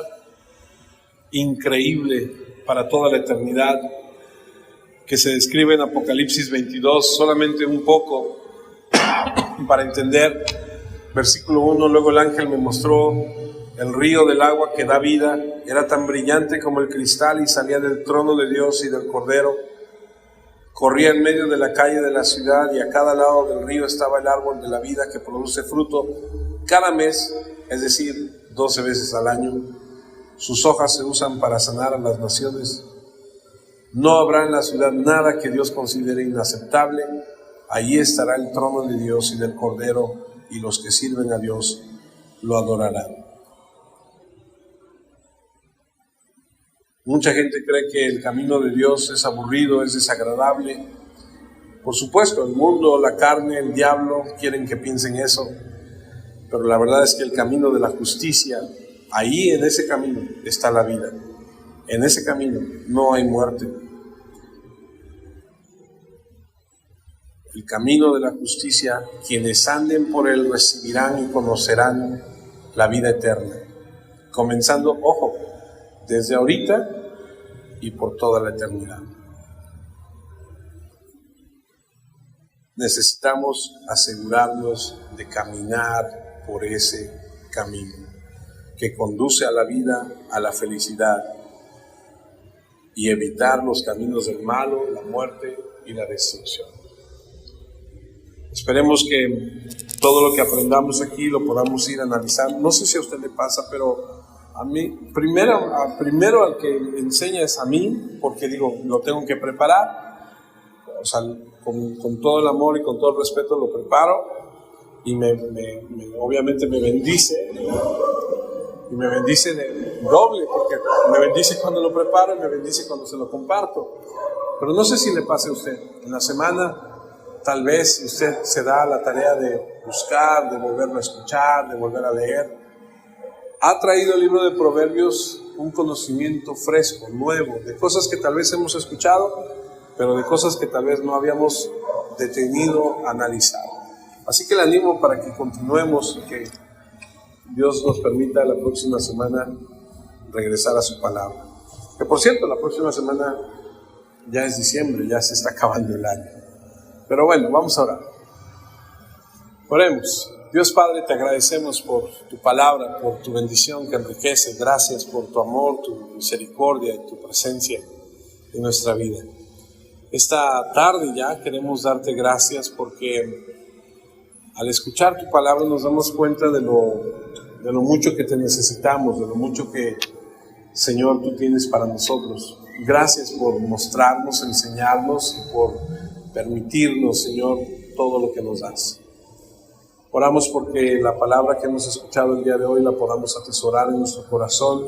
increíble para toda la eternidad, que se describe en Apocalipsis 22, solamente un poco para entender. Versículo 1, luego el ángel me mostró el río del agua que da vida, era tan brillante como el cristal y salía del trono de Dios y del Cordero. Corría en medio de la calle de la ciudad y a cada lado del río estaba el árbol de la vida que produce fruto cada mes, es decir, 12 veces al año. Sus hojas se usan para sanar a las naciones. No habrá en la ciudad nada que Dios considere inaceptable. Allí estará el trono de Dios y del Cordero, y los que sirven a Dios lo adorarán. Mucha gente cree que el camino de Dios es aburrido, es desagradable. Por supuesto, el mundo, la carne, el diablo quieren que piensen eso, pero la verdad es que el camino de la justicia, ahí en ese camino está la vida. En ese camino no hay muerte. El camino de la justicia, quienes anden por él recibirán y conocerán la vida eterna, comenzando, ojo, desde ahorita y por toda la eternidad. Necesitamos asegurarnos de caminar por ese camino que conduce a la vida, a la felicidad, y evitar los caminos del malo, la muerte y la destrucción. Esperemos que todo lo que aprendamos aquí lo podamos ir analizando. No sé si a usted le pasa, pero a mí, primero al que enseña es a mí, porque digo, lo tengo que preparar. O sea, con todo el amor y con todo el respeto lo preparo, y obviamente me bendice, y me bendice de doble, porque me bendice cuando lo preparo y me bendice cuando se lo comparto. Pero no sé si le pase a usted, en la semana tal vez usted se da la tarea de buscar, de volverlo a escuchar, de volver a leer. Ha traído el libro de Proverbios un conocimiento fresco, nuevo, de cosas que tal vez hemos escuchado, pero de cosas que tal vez no habíamos detenido a analizar. Así que le animo para que continuemos y que Dios nos permita la próxima semana regresar a su palabra. Que por cierto, la próxima semana ya es diciembre, ya se está acabando el año. Pero bueno, vamos a orar. Oremos. Dios Padre, te agradecemos por tu palabra, por tu bendición que enriquece. Gracias por tu amor, tu misericordia y tu presencia en nuestra vida. Esta tarde ya queremos darte gracias porque al escuchar tu palabra nos damos cuenta de lo mucho que te necesitamos, de lo mucho que, Señor, tú tienes para nosotros. Gracias por mostrarnos, enseñarnos y por permitirnos, Señor, todo lo que nos das. Oramos porque la palabra que hemos escuchado el día de hoy la podamos atesorar en nuestro corazón,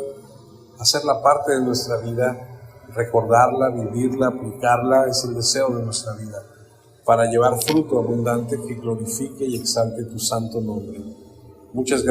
hacerla parte de nuestra vida, recordarla, vivirla, aplicarla, es el deseo de nuestra vida, para llevar fruto abundante que glorifique y exalte tu santo nombre. Muchas gracias.